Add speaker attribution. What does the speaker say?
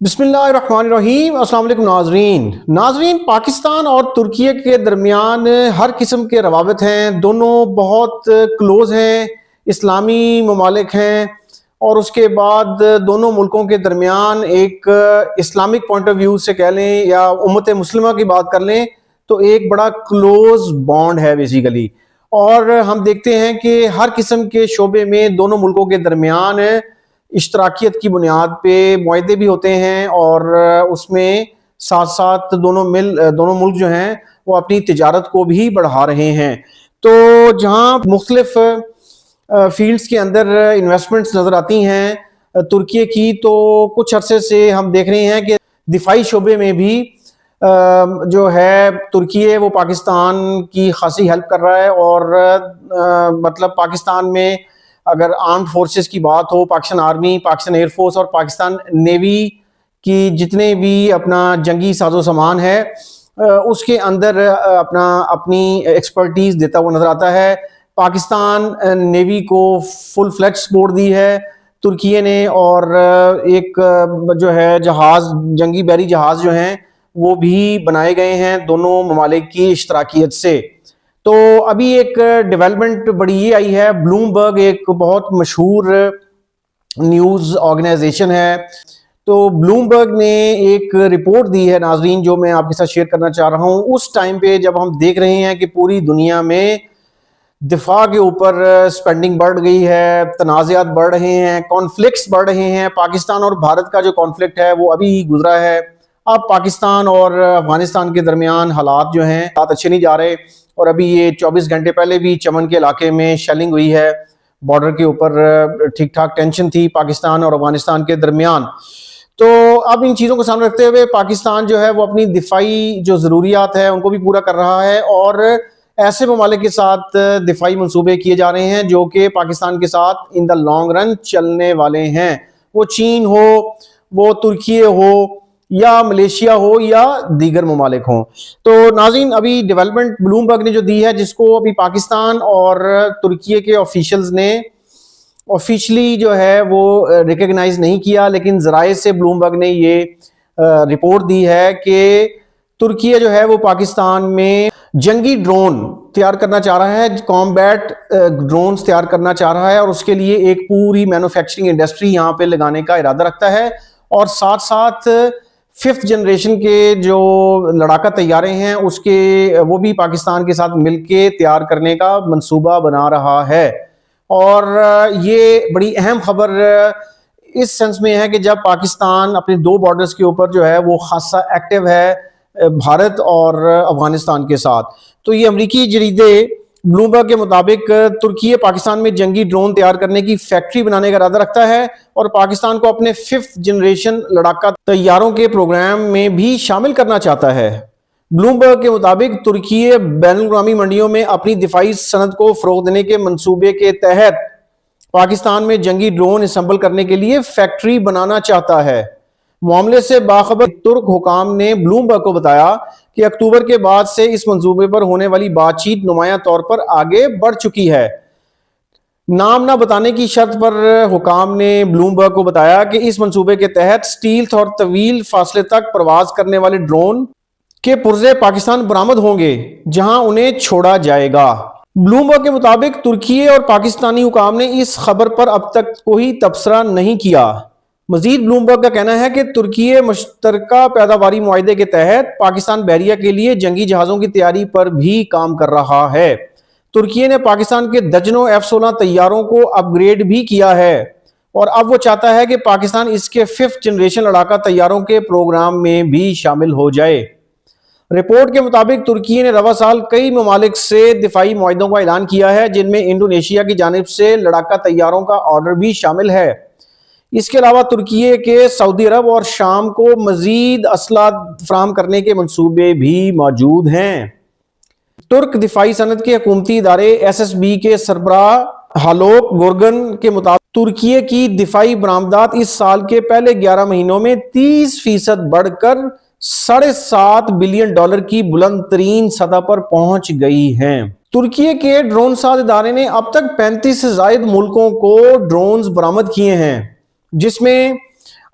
Speaker 1: بسم اللہ الرحمن الرحیم۔ السلام علیکم ناظرین، پاکستان اور ترکیے کے درمیان ہر قسم کے روابط ہیں، دونوں بہت کلوز ہیں، اسلامی ممالک ہیں، اور اس کے بعد دونوں ملکوں کے درمیان ایک اسلامک پوائنٹ آف ویو سے کہہ لیں یا امت مسلمہ کی بات کر لیں تو ایک بڑا کلوز بانڈ ہے بیسیکلی، اور ہم دیکھتے ہیں کہ ہر قسم کے شعبے میں دونوں ملکوں کے درمیان اشتراکیت کی بنیاد پہ معاہدے بھی ہوتے ہیں، اور اس میں ساتھ ساتھ دونوں ملک جو ہیں وہ اپنی تجارت کو بھی بڑھا رہے ہیں۔ تو جہاں مختلف فیلڈز کے اندر انویسٹمنٹس نظر آتی ہیں ترکیے کی، تو کچھ عرصے سے ہم دیکھ رہے ہیں کہ دفاعی شعبے میں بھی جو ہے ترکیے وہ پاکستان کی خاصی ہیلپ کر رہا ہے، اور مطلب پاکستان میں اگر آرمڈ فورسز کی بات ہو، Pakistan army, Pakistan air force اور پاکستان نیوی کی جتنے بھی اپنا جنگی ساز و سامان ہے اس کے اندر اپنی ایکسپرٹیز دیتا ہوا نظر آتا ہے۔ پاکستان نیوی کو فل فلیج سپورٹ دی ہے ترکیے نے، اور ایک جو ہے جہاز، جنگی بحری جہاز جو ہیں وہ بھی بنائے گئے ہیں دونوں ممالک کی اشتراکیت سے۔ تو ابھی ایک ڈیولپمنٹ بڑی یہ آئی ہے، بلومبرگ ایک بہت مشہور نیوز آرگنائزیشن ہے، تو بلومبرگ نے ایک رپورٹ دی ہے ناظرین جو میں آپ کے ساتھ شیئر کرنا چاہ رہا ہوں۔ اس ٹائم پہ جب ہم دیکھ رہے ہیں کہ پوری دنیا میں دفاع کے اوپر سپینڈنگ بڑھ گئی ہے، تنازعات بڑھ رہے ہیں، کانفلکٹس بڑھ رہے ہیں، پاکستان اور بھارت کا جو کانفلکٹ ہے وہ ابھی گزرا ہے، اب پاکستان اور افغانستان کے درمیان حالات جو ہیں بہت اچھے نہیں جا رہے، اور ابھی یہ 24 گھنٹے پہلے بھی چمن کے علاقے میں شیلنگ ہوئی ہے، بارڈر کے اوپر ٹھیک ٹھاک ٹینشن تھی پاکستان اور افغانستان کے درمیان۔ تو اب ان چیزوں کو سامنے رکھتے ہوئے پاکستان جو ہے وہ اپنی دفاعی جو ضروریات ہے ان کو بھی پورا کر رہا ہے، اور ایسے ممالک کے ساتھ دفاعی منصوبے کیے جا رہے ہیں جو کہ پاکستان کے ساتھ ان دا لانگ رن چلنے والے ہیں، وہ چین ہو، وہ ترکیے ہو، یا ملیشیا ہو، یا دیگر ممالک ہوں۔ تو ناظرین، ابھی ڈیولپمنٹ بلومبرگ نے جو دی ہے، جس کو ابھی پاکستان اور ترکیے کے آفیشلز نے آفیشلی جو ہے وہ ریکگنائز نہیں کیا، لیکن ذرائع سے بلومبرگ نے یہ رپورٹ دی ہے کہ ترکیے جو ہے وہ پاکستان میں جنگی ڈرون تیار کرنا چاہ رہا ہے، کامبیٹ ڈرونز تیار کرنا چاہ رہا ہے، اور اس کے لیے ایک پوری مینوفیکچرنگ انڈسٹری یہاں پہ لگانے کا ارادہ رکھتا ہے، اور ساتھ ساتھ 5th جنریشن کے جو لڑاکا طیارے ہیں اس کے وہ بھی پاکستان کے ساتھ مل کے تیار کرنے کا منصوبہ بنا رہا ہے۔ اور یہ بڑی اہم خبر اس سینس میں ہے کہ جب پاکستان اپنے 2 بارڈرز کے اوپر جو ہے وہ خاصا ایکٹیو ہے بھارت اور افغانستان کے ساتھ، تو یہ امریکی جریدے بلومبرگ کے مطابق ترکیے پاکستان میں جنگی ڈرون تیار کرنے کی فیکٹری بنانے کا ارادہ رکھتا ہے، اور پاکستان کو اپنے 5th جنریشن لڑاکا طیاروں کے پروگرام میں بھی شامل کرنا چاہتا ہے۔ بلومبرگ کے مطابق ترکیے بین الاقوامی منڈیوں میں اپنی دفاعی صنعت کو فروغ دینے کے منصوبے کے تحت پاکستان میں جنگی ڈرون اسمبل کرنے کے لیے فیکٹری بنانا چاہتا ہے۔ معاملے سے باخبر ترک حکام نے بلومبرگ کو بتایا کہ اکتوبر کے بعد سے اس منصوبے پر ہونے والی بات چیت نمایاں طور پر آگے بڑھ چکی ہے۔ نام نہ بتانے کی شرط پر حکام نے بلومبرگ کو بتایا کہ اس منصوبے کے تحت سٹیلتھ اور طویل فاصلے تک پرواز کرنے والے ڈرون کے پرزے پاکستان برآمد ہوں گے، جہاں انہیں چھوڑا جائے گا۔ بلومبرگ کے مطابق ترکیے اور پاکستانی حکام نے اس خبر پر اب تک کوئی تبصرہ نہیں کیا۔ مزید بلومبرگ کا کہنا ہے کہ ترکیے مشترکہ پیداواری معاہدے کے تحت پاکستان بحریہ کے لیے جنگی جہازوں کی تیاری پر بھی کام کر رہا ہے۔ ترکیے نے پاکستان کے درجنوں F-16 طیاروں کو اپ گریڈ بھی کیا ہے، اور اب وہ چاہتا ہے کہ پاکستان اس کے 5th جنریشن لڑاکا طیاروں کے پروگرام میں بھی شامل ہو جائے۔ رپورٹ کے مطابق ترکیے نے رواں سال کئی ممالک سے دفاعی معاہدوں کا اعلان کیا ہے، جن میں انڈونیشیا کی جانب سے لڑاکا طیاروں کا آرڈر بھی شامل ہے۔ اس کے علاوہ ترکیے کے سعودی عرب اور شام کو مزید اسلحہ فراہم کرنے کے منصوبے بھی موجود ہیں۔ ترک دفاعی صنعت کے حکومتی ادارے SSB کے سربراہ ہالوک گورگن کے مطابق ترکیے کی دفاعی برآمدات اس سال کے پہلے 11 مہینوں میں 30% بڑھ کر $7.5 بلین کی بلند ترین سطح پر پہنچ گئی ہیں۔ ترکیے کے ڈرون ساز ادارے نے اب تک 35 سے زائد ملکوں کو ڈرونز برآمد کیے ہیں، جس میں